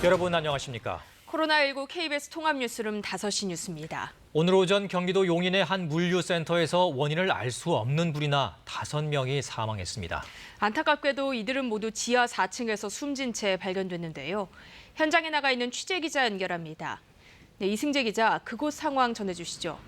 여러분 안녕하십니까? 코로나19 KBS 통합뉴스룸 5시 뉴스입니다. 오늘 오전 경기도 용인의 한 물류센터에서 원인을 알 수 없는 불이 나 5명이 사망했습니다. 안타깝게도 이들은 모두 지하 4층에서 숨진 채 발견됐는데요. 현장에 나가 있는 취재기자 연결합니다. 네, 이승재 기자, 그곳 상황 전해주시죠.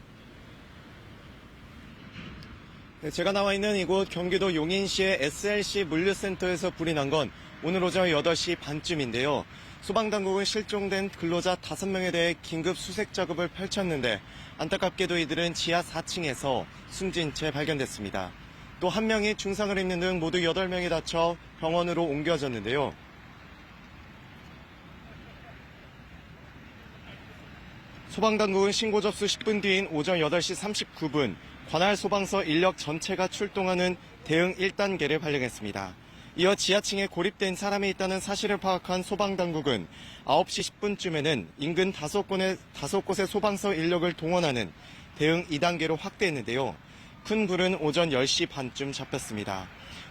네, 제가 나와 있는 이곳 경기도 용인시의 SLC 물류센터에서 불이 난 건 오늘 오전 8시 반쯤인데요. 소방당국은 실종된 근로자 5명에 대해 긴급 수색 작업을 펼쳤는데 안타깝게도 이들은 지하 4층에서 숨진 채 발견됐습니다. 또 한 명이 중상을 입는 등 모두 8명이 다쳐 병원으로 옮겨졌는데요. 소방당국은 신고 접수 10분 뒤인 오전 8시 39분 관할 소방서 인력 전체가 출동하는 대응 1단계를 발령했습니다. 이어 지하층에 고립된 사람이 있다는 사실을 파악한 소방당국은 9시 10분쯤에는 인근 5곳의 소방서 인력을 동원하는 대응 2단계로 확대했는데요. 큰 불은 오전 10시 반쯤 잡혔습니다.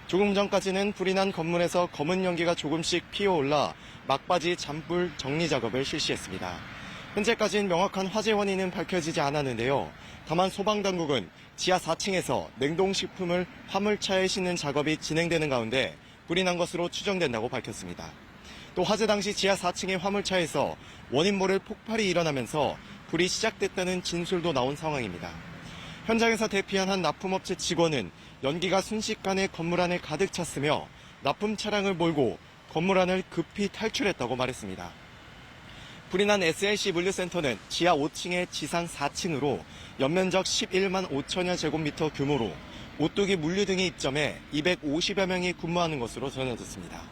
조금 전까지는 불이 난 건물에서 검은 연기가 조금씩 피어올라 막바지 잔불 정리 작업을 실시했습니다. 현재까지는 명확한 화재 원인은 밝혀지지 않았는데요. 다만 소방당국은 지하 4층에서 냉동식품을 화물차에 싣는 작업이 진행되는 가운데 불이 난 것으로 추정된다고 밝혔습니다. 또 화재 당시 지하 4층의 화물차에서 원인 모를 폭발이 일어나면서 불이 시작됐다는 진술도 나온 상황입니다. 현장에서 대피한 한 납품업체 직원은 연기가 순식간에 건물 안에 가득 찼으며 납품 차량을 몰고 건물 안을 급히 탈출했다고 말했습니다. 불이 난 SLC 물류센터는 지하 5층에 지상 4층으로 연면적 11만 5천여 제곱미터 규모로 오뚜기 물류 등이 입점해 250여 명이 근무하는 것으로 전해졌습니다.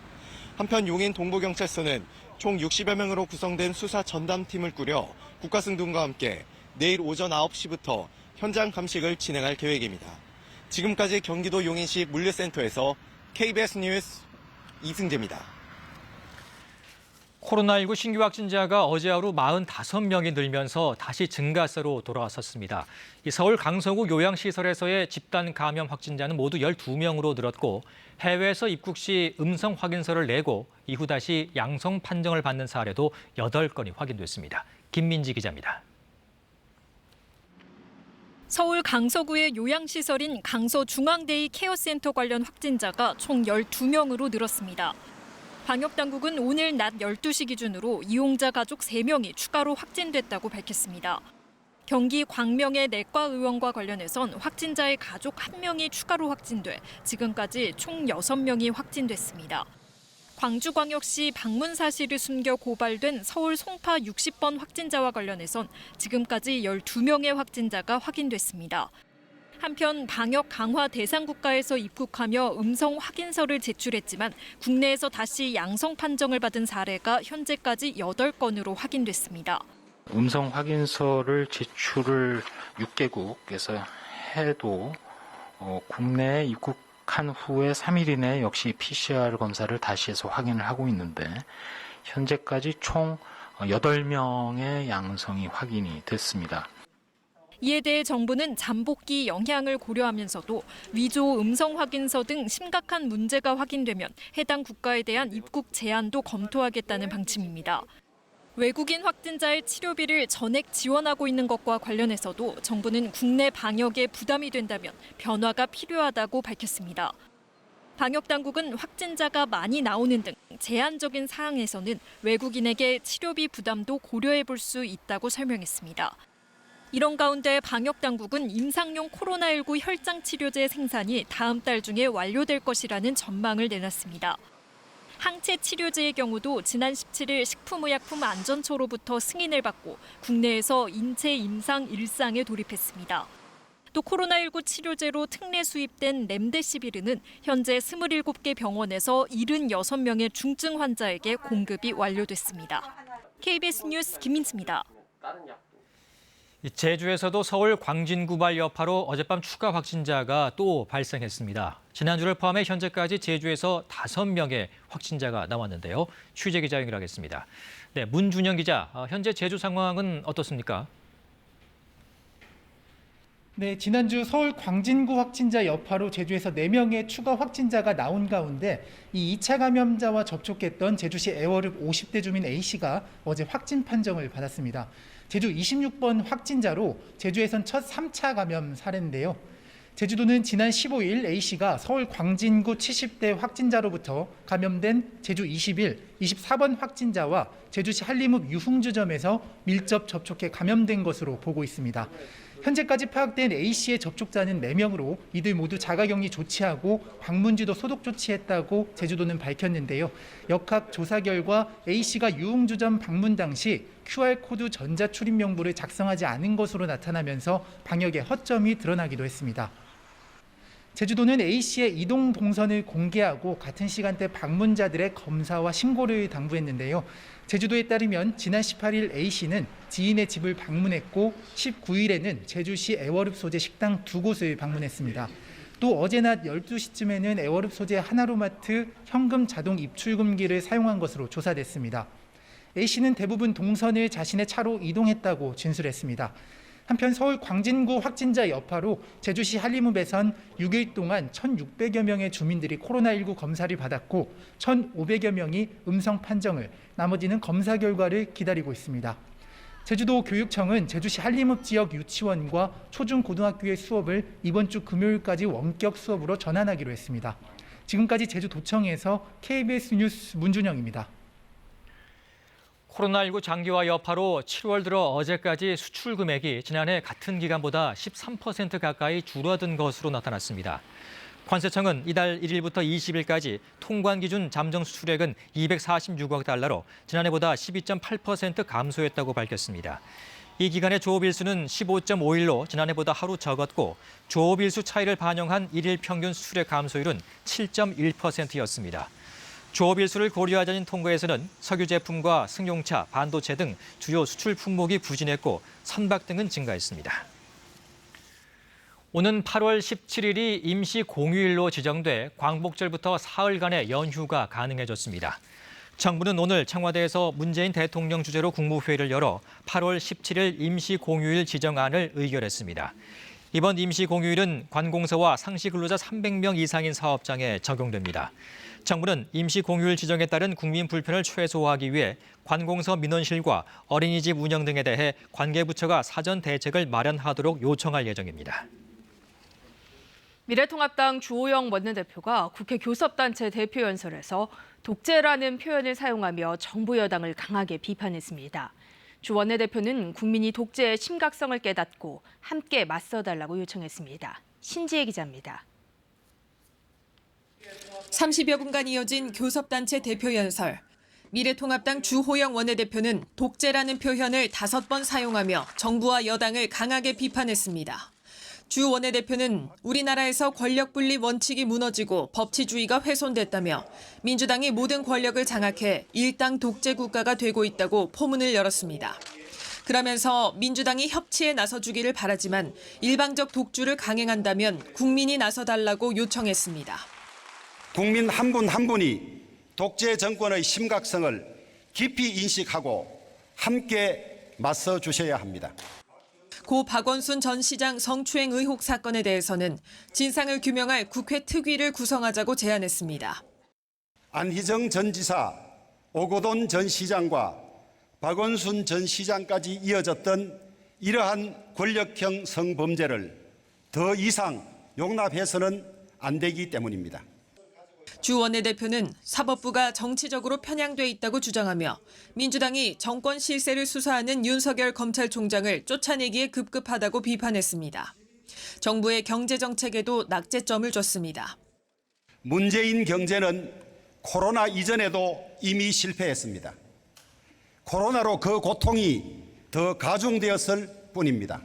한편 용인 동부경찰서는 총 60여 명으로 구성된 수사 전담팀을 꾸려 국가승둔과 함께 내일 오전 9시부터 현장 감식을 진행할 계획입니다. 지금까지 경기도 용인시 물류센터에서 KBS 뉴스 이승재입니다. 코로나19 신규 확진자가 어제 하루 45명이 늘면서 다시 증가세로 돌아섰습니다. 서울 강서구 요양시설에서의 집단 감염 확진자는 모두 12명으로 늘었고 해외에서 입국 시 음성 확인서를 내고 이후 다시 양성 판정을 받는 사례도 8건이 확인됐습니다. 김민지 기자입니다. 서울 강서구의 요양시설인 강서중앙데이 케어센터 관련 확진자가 총 12명으로 늘었습니다. 방역당국은 오늘 낮 12시 기준으로 이용자 가족 3명이 추가로 확진됐다고 밝혔습니다. 경기 광명의 내과의원과 관련해선 확진자의 가족 1명이 추가로 확진돼 지금까지 총 6명이 확진됐습니다. 광주광역시 방문 사실을 숨겨 고발된 서울 송파 60번 확진자와 관련해선 지금까지 12명의 확진자가 확인됐습니다. 한편 방역 강화 대상 국가에서 입국하며 음성 확인서를 제출했지만 국내에서 다시 양성 판정을 받은 사례가 현재까지 8건으로 확인됐습니다. 음성 확인서를 제출을 6개국에서 해도 국내에 입국한 후에 3일 이내에 역시 PCR 검사를 다시 해서 확인을 하고 있는데 현재까지 총 8명의 양성이 확인이 됐습니다. 이에 대해 정부는 잠복기 영향을 고려하면서도 위조 음성 확인서 등 심각한 문제가 확인되면 해당 국가에 대한 입국 제한도 검토하겠다는 방침입니다. 외국인 확진자의 치료비를 전액 지원하고 있는 것과 관련해서도 정부는 국내 방역에 부담이 된다면 변화가 필요하다고 밝혔습니다. 방역당국은 확진자가 많이 나오는 등 제한적인 사항에서는 외국인에게 치료비 부담도 고려해 볼 수 있다고 설명했습니다. 이런 가운데 방역당국은 임상용 코로나19 혈장 치료제 생산이 다음 달 중에 완료될 것이라는 전망을 내놨습니다. 항체 치료제의 경우도 지난 17일 식품의약품안전처로부터 승인을 받고 국내에서 인체 임상 1상에 돌입했습니다. 또 코로나19 치료제로 특례 수입된 렘데시비르는 현재 27개 병원에서 76명의 중증 환자에게 공급이 완료됐습니다. KBS 뉴스 김민지입니다. 제주에서도 서울 광진구발 여파로 어젯밤 추가 확진자가 또 발생했습니다. 지난주를 포함해 현재까지 제주에서 5명의 확진자가 나왔는데요. 취재 기자 연결하겠습니다. 네, 문준영 기자, 현재 제주 상황은 어떻습니까? 네, 지난주 서울 광진구 확진자 여파로 제주에서 4명의 추가 확진자가 나온 가운데 이 2차 감염자와 접촉했던 제주시 애월읍 50대 주민 A씨가 어제 확진 판정을 받았습니다. 제주 26번 확진자로 제주에선 첫 3차 감염 사례인데요. 제주도는 지난 15일 A씨가 서울 광진구 70대 확진자로부터 감염된 제주 21, 24번 확진자와 제주시 한림읍 유흥주점에서 밀접 접촉해 감염된 것으로 보고 있습니다. 현재까지 파악된 A씨의 접촉자는 4명으로 이들 모두 자가격리 조치하고 방문지도 소독 조치했다고 제주도는 밝혔는데요. 역학 조사 결과 A씨가 유흥주점 방문 당시 QR코드 전자출입 명부를 작성하지 않은 것으로 나타나면서 방역에 허점이 드러나기도 했습니다. 제주도는 A씨의 이동 동선을 공개하고 같은 시간대 방문자들의 검사와 신고를 당부했는데요. 제주도에 따르면 지난 18일 A씨는 지인의 집을 방문했고 19일에는 제주시 애월읍 소재 식당 2곳을 방문했습니다. 또 어제 낮 12시쯤에는 애월읍 소재 하나로마트 현금 자동 입출금기를 사용한 것으로 조사됐습니다. A씨는 대부분 동선을 자신의 차로 이동했다고 진술했습니다. 한편 서울 광진구 확진자 여파로 제주시 한림읍에선 6일 동안 1,600여 명의 주민들이 코로나19 검사를 받았고 1,500여 명이 음성 판정을, 나머지는 검사 결과를 기다리고 있습니다. 제주도 교육청은 제주시 한림읍 지역 유치원과 초중고등학교의 수업을 이번 주 금요일까지 원격 수업으로 전환하기로 했습니다. 지금까지 제주도청에서 KBS 뉴스 문준영입니다. 코로나19 장기화 여파로 7월 들어 어제까지 수출 금액이 지난해 같은 기간보다 13% 가까이 줄어든 것으로 나타났습니다. 관세청은 이달 1일부터 20일까지 통관 기준 잠정 수출액은 246억 달러로 지난해보다 12.8% 감소했다고 밝혔습니다. 이 기간의 조업일수는 15.5일로 지난해보다 하루 적었고 조업일수 차이를 반영한 일일 평균 수출액 감소율은 7.1%였습니다. 조업일수를 고려하자는 통과에서는 석유 제품과 승용차, 반도체 등 주요 수출 품목이 부진했고 선박 등은 증가했습니다. 오는 8월 17일이 임시 공휴일로 지정돼 광복절부터 사흘간의 연휴가 가능해졌습니다. 정부는 오늘 청와대에서 문재인 대통령 주재로 국무회의를 열어 8월 17일 임시 공휴일 지정안을 의결했습니다. 이번 임시 공휴일은 관공서와 상시 근로자 300명 이상인 사업장에 적용됩니다. 정부는 임시 공휴일 지정에 따른 국민 불편을 최소화하기 위해 관공서 민원실과 어린이집 운영 등에 대해 관계부처가 사전 대책을 마련하도록 요청할 예정입니다. 미래통합당 주호영 원내대표가 국회 교섭단체 대표연설에서 독재라는 표현을 사용하며 정부 여당을 강하게 비판했습니다. 주 원내대표는 국민이 독재의 심각성을 깨닫고 함께 맞서달라고 요청했습니다. 신지혜 기자입니다. 30여 분간 이어진 교섭단체 대표연설. 미래통합당 주호영 원내대표는 독재라는 표현을 5번 사용하며 정부와 여당을 강하게 비판했습니다. 주 원내대표는 우리나라에서 권력분리 원칙이 무너지고 법치주의가 훼손됐다며 민주당이 모든 권력을 장악해 일당 독재 국가가 되고 있다고 포문을 열었습니다. 그러면서 민주당이 협치에 나서주기를 바라지만 일방적 독주를 강행한다면 국민이 나서달라고 요청했습니다. 국민 한 분 한 분이 독재 정권의 심각성을 깊이 인식하고 함께 맞서 주셔야 합니다. 고 박원순 전 시장 성추행 의혹 사건에 대해서는 진상을 규명할 국회 특위를 구성하자고 제안했습니다. 안희정 전 지사, 오거돈 전 시장과 박원순 전 시장까지 이어졌던 이러한 권력형 성범죄를 더 이상 용납해서는 안 되기 때문입니다. 주 원내대표는 사법부가 정치적으로 편향돼 있다고 주장하며 민주당이 정권 실세를 수사하는 윤석열 검찰총장을 쫓아내기에 급급하다고 비판했습니다. 정부의 경제정책에도 낙제점을 줬습니다. 문재인 경제는 코로나 이전에도 이미 실패했습니다. 코로나로 그 고통이 더 가중되었을 뿐입니다.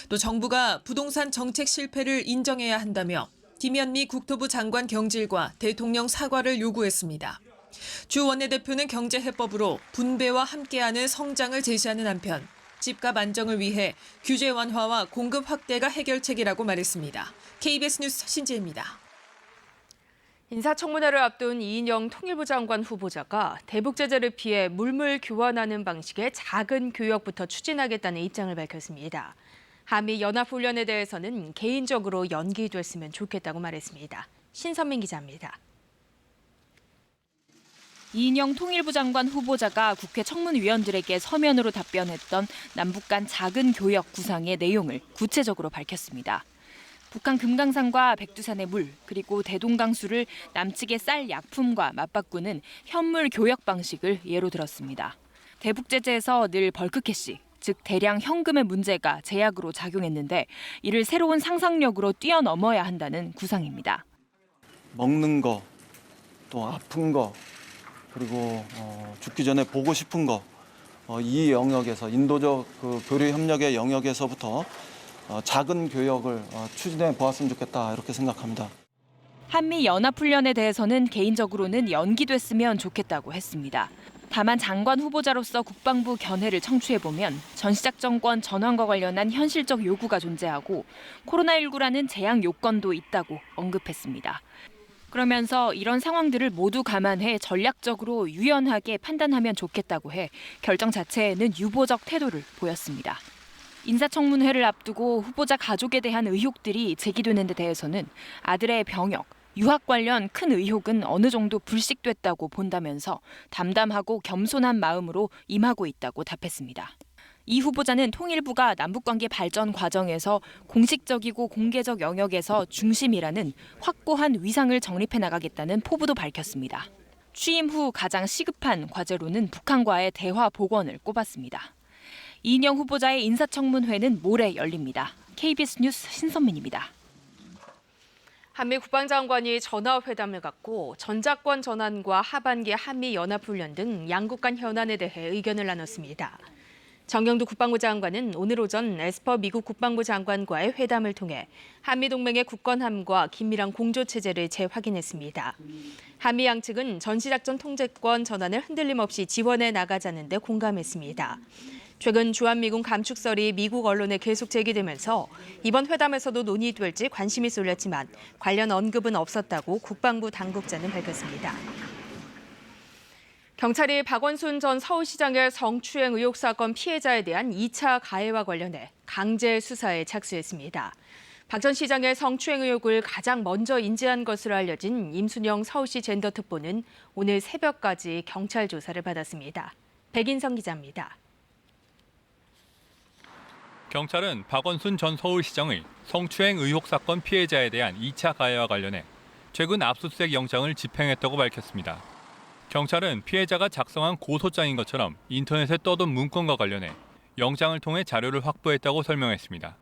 또 정부가 부동산 정책 실패를 인정해야 한다며 김현미 국토부 장관 경질과 대통령 사과를 요구했습니다. 주 원내대표는 경제해법으로 분배와 함께하는 성장을 제시하는 한편 집값 안정을 위해 규제 완화와 공급 확대가 해결책이라고 말했습니다. KBS 뉴스 신지혜입니다. 인사청문회를 앞둔 이인영 통일부 장관 후보자가 대북 제재를 피해 물물 교환하는 방식의 작은 교역부터 추진하겠다는 입장을 밝혔습니다. 한미 연합훈련에 대해서는 개인적으로 연기됐으면 좋겠다고 말했습니다. 신선민 기자입니다. 이인영 통일부 장관 후보자가 국회 청문위원들에게 서면으로 답변했던 남북 간 작은 교역 구상의 내용을 구체적으로 밝혔습니다. 북한 금강산과 백두산의 물, 그리고 대동강수를 남측의 쌀 약품과 맞바꾸는 현물 교역 방식을 예로 들었습니다. 대북 제재에서 늘 벌크캐시, 즉 대량 현금의 문제가 제약으로 작용했는데 이를 새로운 상상력으로 뛰어넘어야 한다는 구상입니다. 먹는 거, 또 아픈 거, 그리고 죽기 전에 보고 싶은 거, 이 영역에서 인도적 교류 협력의 영역에서부터 작은 교역을 추진해 보았으면 좋겠다 이렇게 생각합니다. 한미 연합훈련에 대해서는 개인적으로는 연기됐으면 좋겠다고 했습니다. 다만 장관 후보자로서 국방부 견해를 청취해보면 전시작전권 전환과 관련한 현실적 요구가 존재하고 코로나19라는 재앙 요건도 있다고 언급했습니다. 그러면서 이런 상황들을 모두 감안해 전략적으로 유연하게 판단하면 좋겠다고 해 결정 자체에는 유보적 태도를 보였습니다. 인사청문회를 앞두고 후보자 가족에 대한 의혹들이 제기되는 데 대해서는 아들의 병역, 유학 관련 큰 의혹은 어느 정도 불식됐다고 본다면서 담담하고 겸손한 마음으로 임하고 있다고 답했습니다. 이 후보자는 통일부가 남북관계 발전 과정에서 공식적이고 공개적 영역에서 중심이라는 확고한 위상을 정립해 나가겠다는 포부도 밝혔습니다. 취임 후 가장 시급한 과제로는 북한과의 대화 복원을 꼽았습니다. 이인영 후보자의 인사청문회는 모레 열립니다. KBS 뉴스 신선민입니다. 한미 국방장관이 전화회담을 갖고 전자권 전환과 하반기 한미 연합훈련 등 양국 간 현안에 대해 의견을 나눴습니다. 정경두 국방부 장관은 오늘 오전 에스퍼 미국 국방부 장관과의 회담을 통해 한미동맹의 굳건함과 긴밀한 공조체제를 재확인했습니다. 한미 양측은 전시작전 통제권 전환을 흔들림 없이 지원해 나가자는 데 공감했습니다. 최근 주한미군 감축설이 미국 언론에 계속 제기되면서 이번 회담에서도 논의될지 관심이 쏠렸지만 관련 언급은 없었다고 국방부 당국자는 밝혔습니다. 경찰이 박원순 전 서울시장의 성추행 의혹 사건 피해자에 대한 2차 가해와 관련해 강제 수사에 착수했습니다. 박 전 시장의 성추행 의혹을 가장 먼저 인지한 것으로 알려진 임순영 서울시 젠더특보는 오늘 새벽까지 경찰 조사를 받았습니다. 백인성 기자입니다. 경찰은 박원순 전 서울시장의 성추행 의혹 사건 피해자에 대한 2차 가해와 관련해 최근 압수수색 영장을 집행했다고 밝혔습니다. 경찰은 피해자가 작성한 고소장인 것처럼 인터넷에 떠돈 문건과 관련해 영장을 통해 자료를 확보했다고 설명했습니다.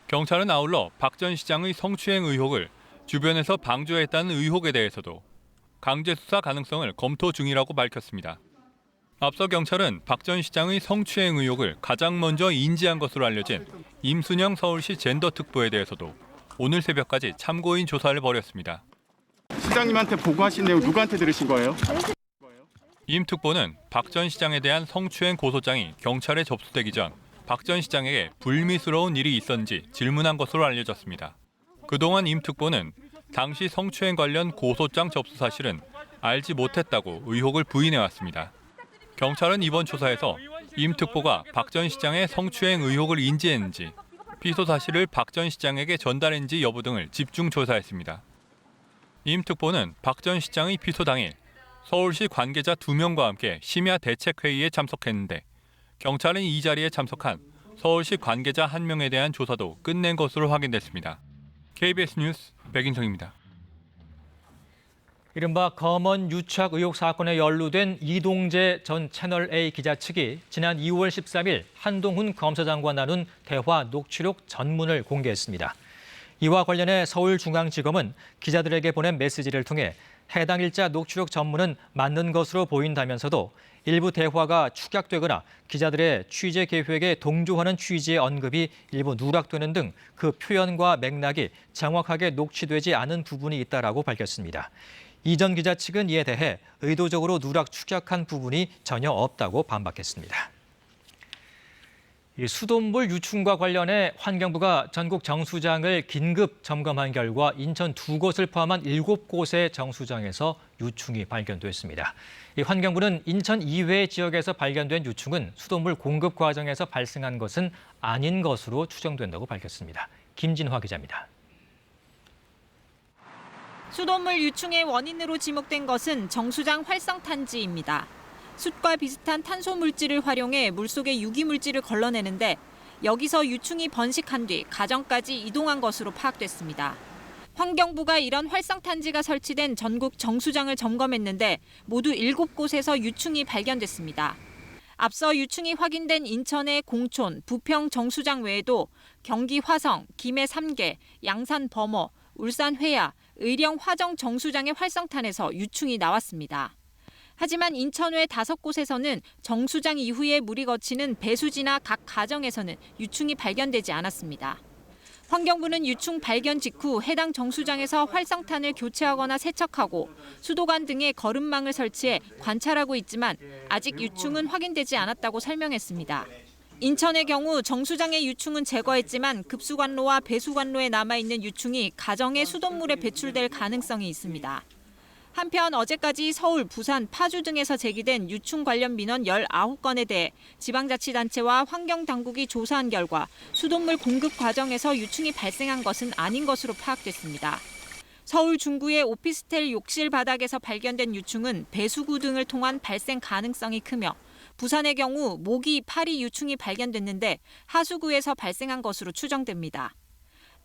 경찰은 아울러 박 전 시장의 성추행 의혹을 주변에서 방조했다는 의혹에 대해서도 강제 수사 가능성을 검토 중이라고 밝혔습니다. 앞서 경찰은 박 전 시장의 성추행 의혹을 가장 먼저 인지한 것으로 알려진 임순영 서울시 젠더특보에 대해서도 오늘 새벽까지 참고인 조사를 벌였습니다. 시장님한테 보고하신 내용 누구한테 들으신 거예요? 임 특보는 박 전 시장에 대한 성추행 고소장이 경찰에 접수되기 전 박 전 시장에게 불미스러운 일이 있었는지 질문한 것으로 알려졌습니다. 그동안 임 특보는 당시 성추행 관련 고소장 접수 사실은 알지 못했다고 의혹을 부인해왔습니다. 경찰은 이번 조사에서 임 특보가 박 전 시장의 성추행 의혹을 인지했는지, 피소 사실을 박 전 시장에게 전달했는지 여부 등을 집중 조사했습니다. 임 특보는 박 전 시장의 피소 당일 서울시 관계자 2명과 함께 심야 대책회의에 참석했는데 경찰은 이 자리에 참석한 서울시 관계자 1명에 대한 조사도 끝낸 것으로 확인됐습니다. KBS 뉴스 백인성입니다. 이른바 검언 유착 의혹 사건에 연루된 이동재 전 채널A 기자 측이 지난 2월 13일 한동훈 검사장과 나눈 대화 녹취록 전문을 공개했습니다. 이와 관련해 서울중앙지검은 기자들에게 보낸 메시지를 통해 해당 일자 녹취록 전문은 맞는 것으로 보인다면서도 일부 대화가 축약되거나 기자들의 취재 계획에 동조하는 취지의 언급이 일부 누락되는 등 그 표현과 맥락이 정확하게 녹취되지 않은 부분이 있다라고 밝혔습니다. 이 전 기자 측은 이에 대해 의도적으로 누락 축약한 부분이 전혀 없다고 반박했습니다. 이 수돗물 유충과 관련해 환경부가 전국 정수장을 긴급 점검한 결과 인천 2곳을 포함한 7곳의 정수장에서 유충이 발견됐습니다. 이 환경부는 인천 이외 지역에서 발견된 유충은 수돗물 공급 과정에서 발생한 것은 아닌 것으로 추정된다고 밝혔습니다. 김진화 기자입니다. 수돗물 유충의 원인으로 지목된 것은 정수장 활성탄지입니다. 숯과 비슷한 탄소 물질을 활용해 물속의 유기물질을 걸러내는데 여기서 유충이 번식한 뒤 가정까지 이동한 것으로 파악됐습니다. 환경부가 이런 활성탄지가 설치된 전국 정수장을 점검했는데 모두 7곳에서 유충이 발견됐습니다. 앞서 유충이 확인된 인천의 공촌, 부평 정수장 외에도 경기 화성, 김해 3개, 양산 범어, 울산 회야, 의령 화정 정수장의 활성탄에서 유충이 나왔습니다. 하지만 인천 외 5곳에서는 정수장 이후에 물이 거치는 배수지나 각 가정에서는 유충이 발견되지 않았습니다. 환경부는 유충 발견 직후 해당 정수장에서 활성탄을 교체하거나 세척하고 수도관 등에 거름망을 설치해 관찰하고 있지만 아직 유충은 확인되지 않았다고 설명했습니다. 인천의 경우 정수장의 유충은 제거했지만 급수관로와 배수관로에 남아있는 유충이 가정의 수돗물에 배출될 가능성이 있습니다. 한편 어제까지 서울, 부산, 파주 등에서 제기된 유충 관련 민원 19건에 대해 지방자치단체와 환경당국이 조사한 결과 수돗물 공급 과정에서 유충이 발생한 것은 아닌 것으로 파악됐습니다. 서울 중구의 오피스텔 욕실 바닥에서 발견된 유충은 배수구 등을 통한 발생 가능성이 크며 부산의 경우 모기, 파리 유충이 발견됐는데 하수구에서 발생한 것으로 추정됩니다.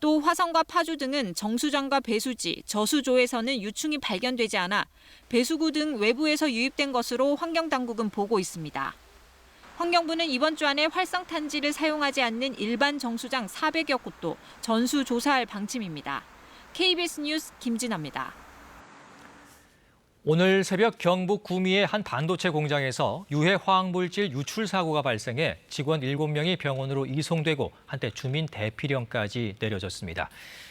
또 화성과 파주 등은 정수장과 배수지, 저수조에서는 유충이 발견되지 않아 배수구 등 외부에서 유입된 것으로 환경당국은 보고 있습니다. 환경부는 이번 주 안에 활성탄지를 사용하지 않는 일반 정수장 400여 곳도 전수조사할 방침입니다. KBS 뉴스 김진아입니다. 오늘 새벽 경북 구미의 한 반도체 공장에서 유해 화학물질 유출 사고가 발생해 직원 7명이 병원으로 이송되고 한때 주민 대피령까지 내려졌습니다.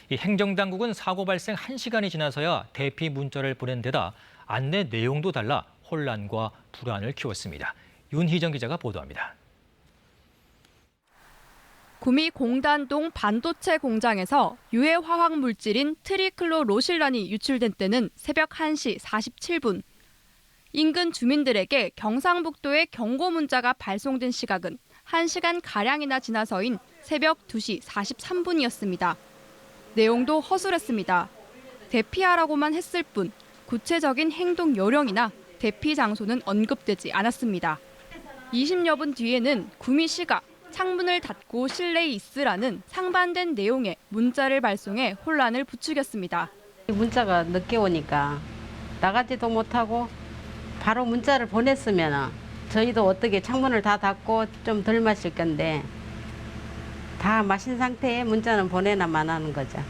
이 행정당국은 사고 발생 1시간이 지나서야 대피 문자를 보낸 데다 안내 내용도 달라 혼란과 불안을 키웠습니다. 윤희정 기자가 보도합니다. 구미 공단동 반도체 공장에서 유해 화학 물질인 트리클로로실란이 유출된 때는 새벽 1시 47분. 인근 주민들에게 경상북도에 경고 문자가 발송된 시각은 1시간가량이나 지나서인 새벽 2시 43분이었습니다. 내용도 허술했습니다. 대피하라고만 했을 뿐 구체적인 행동 요령이나 대피 장소는 언급되지 않았습니다. 20여 분 뒤에는 구미시가 창문을 닫고 실내에 있으라는 상반된 내용의 문자를 발송해 혼란을 부추겼습니다. 문자가 늦게 오니까 나가지도 못하고 바로 문자를 보냈으면 저희도 어떻게 창문을 다 닫고 좀 덜 마실 건데 다 마신 상태에 문자는 보내나만 하는 거죠.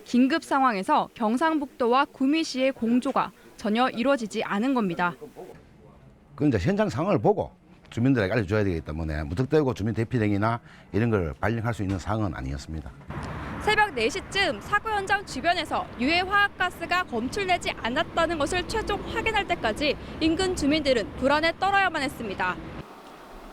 긴급 상황에서 경상북도와 구미시의 공조가 전혀 이루어지지 않은 겁니다. 그런데 현장 상황을 보고 주민들에게 알려줘야 되기 때문에 무턱대고 주민 대피령이나 이런 걸 발령할 수 있는 상황은 아니었습니다. 새벽 4시쯤 사고 현장 주변에서 유해 화학가스가 검출되지 않았다는 것을 최종 확인할 때까지 인근 주민들은 불안에 떨어야만 했습니다.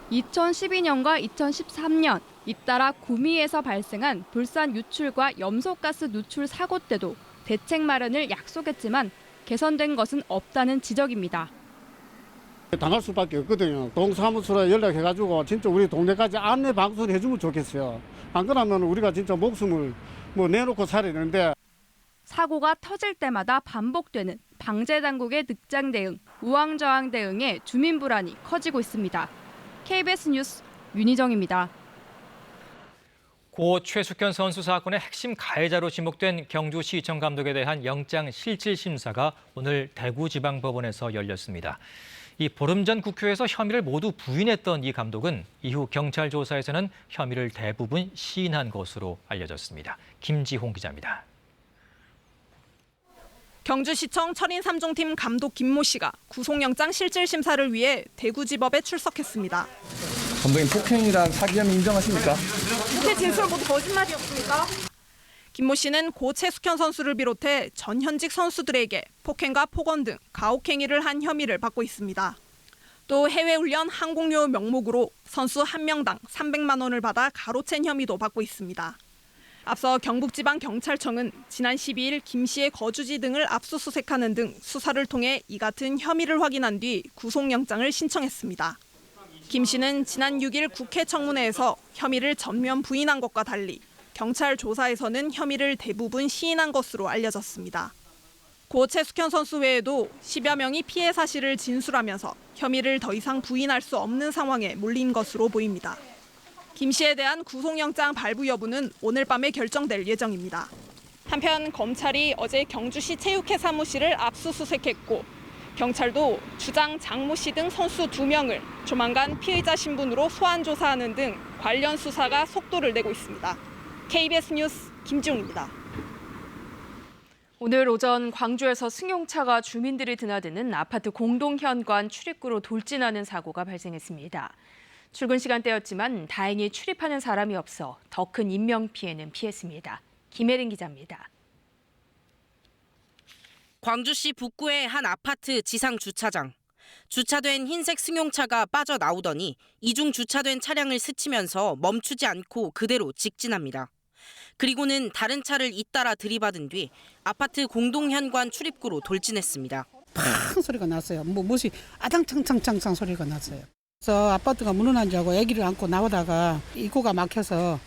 2012년과 2013년 잇따라 구미에서 발생한 불산 유출과 염소가스 누출 사고 때도 대책 마련을 약속했지만 개선된 것은 없다는 지적입니다. 당할 수밖에 없거든요. 동사무소로 연락해가지고 진짜 우리 동네까지 안내 방송을 해주면 좋겠어요. 안 그러면 우리가 진짜 목숨을 내놓고 살아야 되는데. 사고가 터질 때마다 반복되는 방재당국의 늑장 대응, 우왕좌왕 대응에 주민 불안이 커지고 있습니다. KBS 뉴스 윤희정입니다. 고 최숙현 선수 사건의 핵심 가해자로 지목된 경주시청 감독에 대한 영장 실질 심사가 오늘 대구지방법원에서 열렸습니다. 이 보름 전 국회에서 혐의를 모두 부인했던 이 감독은 이후 경찰 조사에서는 혐의를 대부분 시인한 것으로 알려졌습니다. 김지홍 기자입니다. 경주시청 철인 3종팀 감독 김모 씨가 구속영장 실질 심사를 위해 대구지법에 출석했습니다. 감독님 폭행이란 사기 혐의 인정하십니까? 국회 진술 모두 거짓말이었습니까? 김모 씨는 고 최숙현 선수를 비롯해 전 현직 선수들에게 폭행과 폭언 등 가혹행위를 한 혐의를 받고 있습니다. 또 해외훈련 항공료 명목으로 선수 1명당 300만 원을 받아 가로챈 혐의도 받고 있습니다. 앞서 경북지방경찰청은 지난 12일 김 씨의 거주지 등을 압수수색하는 등 수사를 통해 이 같은 혐의를 확인한 뒤 구속영장을 신청했습니다. 김 씨는 지난 6일 국회 청문회에서 혐의를 전면 부인한 것과 달리 경찰 조사에서는 혐의를 대부분 시인한 것으로 알려졌습니다. 고 최숙현 선수 외에도 10여 명이 피해 사실을 진술하면서 혐의를 더 이상 부인할 수 없는 상황에 몰린 것으로 보입니다. 김 씨에 대한 구속영장 발부 여부는 오늘 밤에 결정될 예정입니다. 한편 검찰이 어제 경주시 체육회 사무실을 압수수색했고 경찰도 주장 장모 씨 등 선수 2명을 조만간 피의자 신분으로 소환 조사하는 등 관련 수사가 속도를 내고 있습니다. KBS 뉴스 김지웅입니다. 오늘 오전 광주에서 승용차가 주민들이 드나드는 아파트 공동현관 출입구로 돌진하는 사고가 발생했습니다. 출근 시간대였지만 다행히 출입하는 사람이 없어 더 큰 인명피해는 피했습니다. 김혜린 기자입니다. 광주시 북구의 한 아파트 지상 주차장. 주차된 흰색 승용차가 빠져나오더니 이중 주차된 차량을 스치면서 멈추지 않고 그대로 직진합니다. 그리고는 다른 차를 잇따라 들이받은 뒤 아파트 공동현관 출입구로 돌진했습니다. 팡 소리가 났어요. 무엇이 아당창창창창 소리가 났어요. 그래서 아파트가 무너난 줄 알고 아기를 안고 나오다가 입구가 막혀서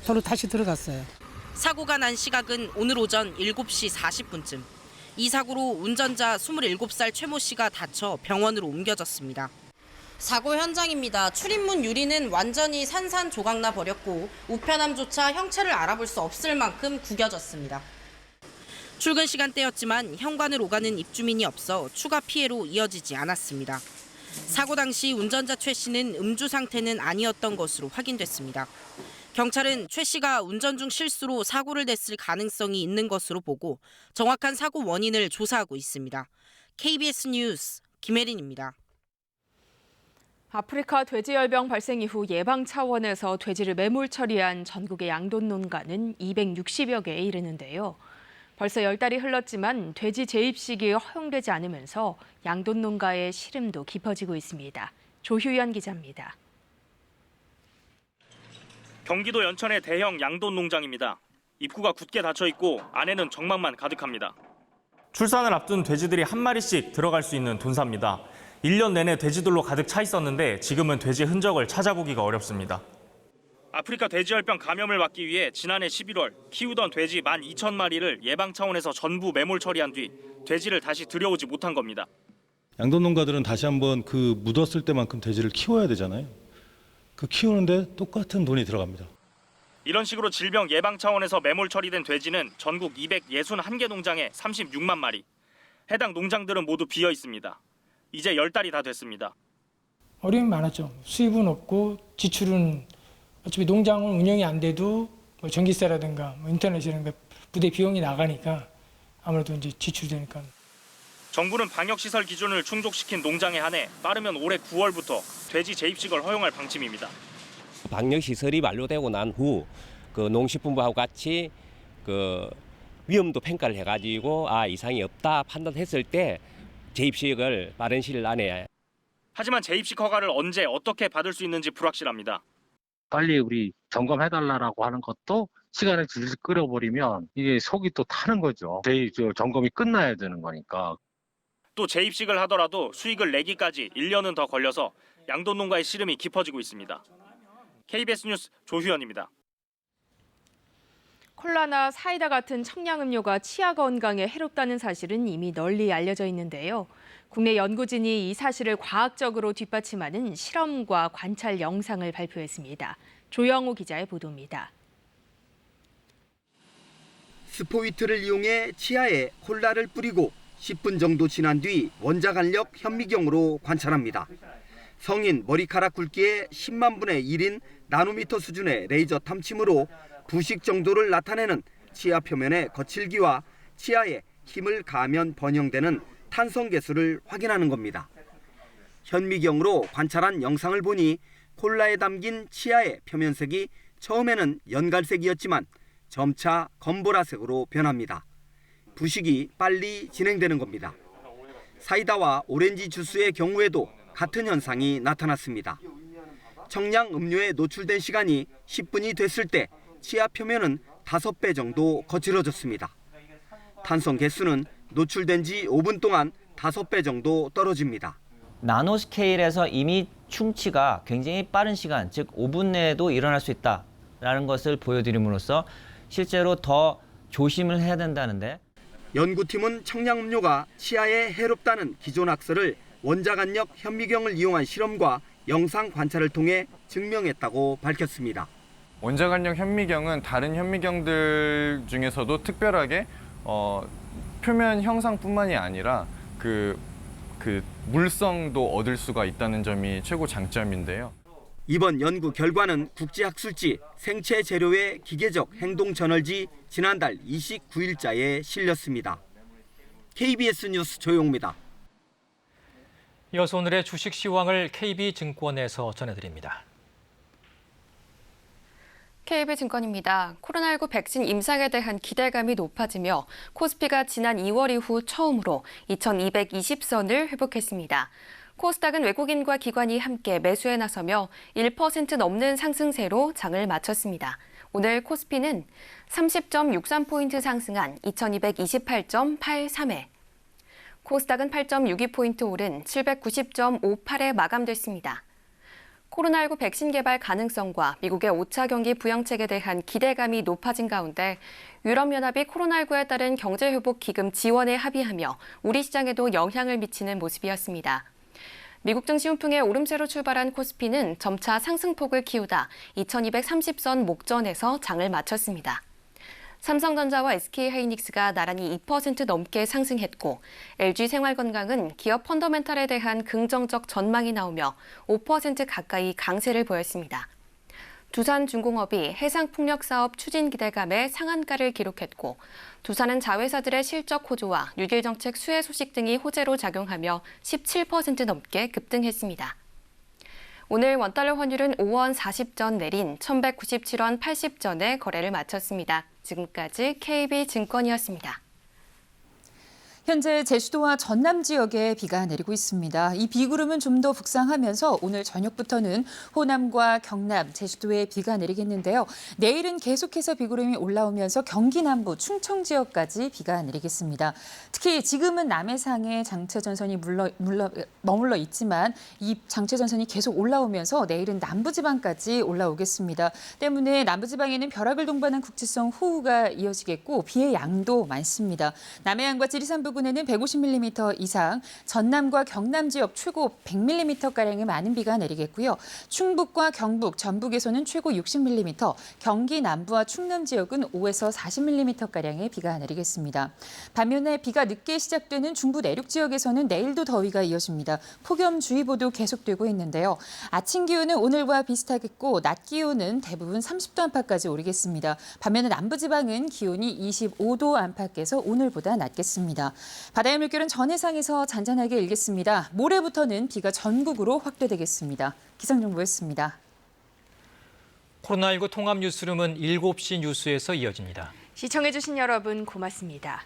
도로 다시 들어갔어요. 사고가 난 시각은 오늘 오전 7시 40분쯤. 이 사고로 운전자 27살 최모 씨가 다쳐 병원으로 옮겨졌습니다. 사고 현장입니다. 출입문 유리는 완전히 산산조각나 버렸고 우편함조차 형체를 알아볼 수 없을 만큼 구겨졌습니다. 출근 시간대였지만 현관을 오가는 입주민이 없어 추가 피해로 이어지지 않았습니다. 사고 당시 운전자 최 씨는 음주 상태는 아니었던 것으로 확인됐습니다. 경찰은 최 씨가 운전 중 실수로 사고를 냈을 가능성이 있는 것으로 보고 정확한 사고 원인을 조사하고 있습니다. KBS 뉴스 김혜린입니다. 아프리카 돼지열병 발생 이후 예방 차원에서 돼지를 매몰 처리한 전국의 양돈 농가는 260여 개에 이르는데요. 벌써 10달이 흘렀지만 돼지 재입식이 허용되지 않으면서 양돈 농가의 시름도 깊어지고 있습니다. 조휴연 기자입니다. 경기도 연천의 대형 양돈 농장입니다. 입구가 굳게 닫혀 있고 안에는 정막만 가득합니다. 출산을 앞둔 돼지들이 한 마리씩 들어갈 수 있는 돈사입니다. 1년 내내 돼지들로 가득 차 있었는데 지금은 돼지 흔적을 찾아보기가 어렵습니다. 아프리카 돼지열병 감염을 막기 위해 지난해 11월 키우던 돼지 12,000마리를 예방 차원에서 전부 매몰 처리한 뒤 돼지를 다시 들여오지 못한 겁니다. 양돈 농가들은 다시 한번 그 묻었을 때만큼 돼지를 키워야 되잖아요. 그 키우는데 똑같은 돈이 들어갑니다. 이런 식으로 질병 예방 차원에서 매몰 처리된 돼지는 전국 261개 농장에 36만 마리. 해당 농장들은 모두 비어 있습니다. 이제 10달이 다 됐습니다. 어려움이 많았죠. 수입은 없고 지출은 어차피 농장은 운영이 안 돼도 뭐 전기세라든가 뭐 인터넷이라든가 부대 비용이 나가니까 아무래도 이제 지출되니까. 정부는 방역시설 기준을 충족시킨 농장에 한해 빠르면 올해 9월부터 돼지 재입식을 허용할 방침입니다. 방역시설이 완료되고 난 후 그 농식품부하고 같이 그 위험도 평가를 해가지고 이상이 없다 판단했을 때 재입식을 빠른 시일 안에. 하지만 재입식 허가를 언제 어떻게 받을 수 있는지 불확실합니다. 빨리 우리 점검해달라고 하는 것도 시간을 줄줄 끌어버리면 이게 속이 또 타는 거죠. 점검이 끝나야 되는 거니까. 또 재입식을 하더라도 수익을 내기까지 1년은 더 걸려서 양돈 농가의 시름이 깊어지고 있습니다. KBS 뉴스 조휴연입니다. 콜라나 사이다 같은 청량음료가 치아 건강에 해롭다는 사실은 이미 널리 알려져 있는데요. 국내 연구진이 이 사실을 과학적으로 뒷받침하는 실험과 관찰 영상을 발표했습니다. 조영호 기자의 보도입니다. 스포이트를 이용해 치아에 콜라를 뿌리고 10분 정도 지난 뒤 원자간력 현미경으로 관찰합니다. 성인 머리카락 굵기의 10만 분의 1인 나노미터 수준의 레이저 탐침으로 부식 정도를 나타내는 치아 표면의 거칠기와 치아에 힘을 가하면 번영되는 탄성 개수를 확인하는 겁니다. 현미경으로 관찰한 영상을 보니 콜라에 담긴 치아의 표면색이 처음에는 연갈색이었지만 점차 검보라색으로 변합니다. 부식이 빨리 진행되는 겁니다. 사이다와 오렌지 주스의 경우에도 같은 현상이 나타났습니다. 청량 음료에 노출된 시간이 10분이 됐을 때 치아 표면은 5배 정도 거칠어졌습니다. 탄성 개수는 노출된 지 5분 동안 5배 정도 떨어집니다. 나노 스케일에서 이미 충치가 굉장히 빠른 시간, 즉 5분 내에도 일어날 수 있다라는 것을 보여드림으로써 실제로 더 조심을 해야 된다는데. 연구팀은 청량음료가 치아에 해롭다는 기존 학설을 원자간역 현미경을 이용한 실험과 영상 관찰을 통해 증명했다고 밝혔습니다. 원자간역 현미경은 다른 현미경들 중에서도 특별하게 표면 형상뿐만이 아니라 그 물성도 얻을 수가 있다는 점이 최고 장점인데요. 이번 연구 결과는 국제학술지 생체 재료의 기계적 행동 저널지 지난달 29일자에 실렸습니다. KBS 뉴스 조용입니다. 이어서 오늘의 주식 시황을 KB증권에서 전해드립니다. KB증권입니다. 코로나19 백신 임상에 대한 기대감이 높아지며 코스피가 지난 2월 이후 처음으로 2220선을 회복했습니다. 코스닥은 외국인과 기관이 함께 매수에 나서며 1% 넘는 상승세로 장을 마쳤습니다. 오늘 코스피는 30.63포인트 상승한 2228.83에 코스닥은 8.62포인트 오른 790.58에 마감됐습니다. 코로나19 백신 개발 가능성과 미국의 5차 경기 부양책에 대한 기대감이 높아진 가운데 유럽연합이 코로나19에 따른 경제회복 기금 지원에 합의하며 우리 시장에도 영향을 미치는 모습이었습니다. 미국 증시 훈풍의 오름세로 출발한 코스피는 점차 상승폭을 키우다 2230선 목전에서 장을 마쳤습니다. 삼성전자와 SK하이닉스가 나란히 2% 넘게 상승했고 LG생활건강은 기업 펀더멘탈에 대한 긍정적 전망이 나오며 5% 가까이 강세를 보였습니다. 두산중공업이 해상풍력사업 추진 기대감에 상한가를 기록했고 두산은 자회사들의 실적 호조와 뉴딜정책 수혜 소식 등이 호재로 작용하며 17% 넘게 급등했습니다. 오늘 원달러 환율은 5원 40전 내린 1197원 80전에 거래를 마쳤습니다. 지금까지 KB증권이었습니다. 현재 제주도와 전남 지역에 비가 내리고 있습니다. 이 비구름은 좀 더 북상하면서 오늘 저녁부터는 호남과 경남, 제주도에 비가 내리겠는데요. 내일은 계속해서 비구름이 올라오면서 경기 남부, 충청 지역까지 비가 내리겠습니다. 특히 지금은 남해상에 장체전선이 머물러 있지만 이 장체전선이 계속 올라오면서 내일은 남부지방까지 올라오겠습니다. 때문에 남부지방에는 벼락을 동반한 국지성 호우가 이어지겠고 비의 양도 많습니다. 남해안과 지리산 부근에는 150mm 이상, 전남과 경남 지역 최고 100mm가량의 많은 비가 내리겠고요. 충북과 경북, 전북에서는 최고 60mm, 경기 남부와 충남 지역은 5에서 40mm가량의 비가 내리겠습니다. 반면에 비가 늦게 시작되는 중부 내륙 지역에서는 내일도 더위가 이어집니다. 폭염주의보도 계속되고 있는데요. 아침 기온은 오늘과 비슷하겠고 낮 기온은 대부분 30도 안팎까지 오르겠습니다. 반면에 남부지방은 기온이 25도 안팎에서 오늘보다 낮겠습니다. 바다의 물결은 전해상에서 잔잔하게 일겠습니다. 모레부터는 비가 전국으로 확대되겠습니다. 기상정보였습니다. 코로나19 통합 뉴스룸은 7시 뉴스에서 이어집니다. 시청해주신 여러분 고맙습니다.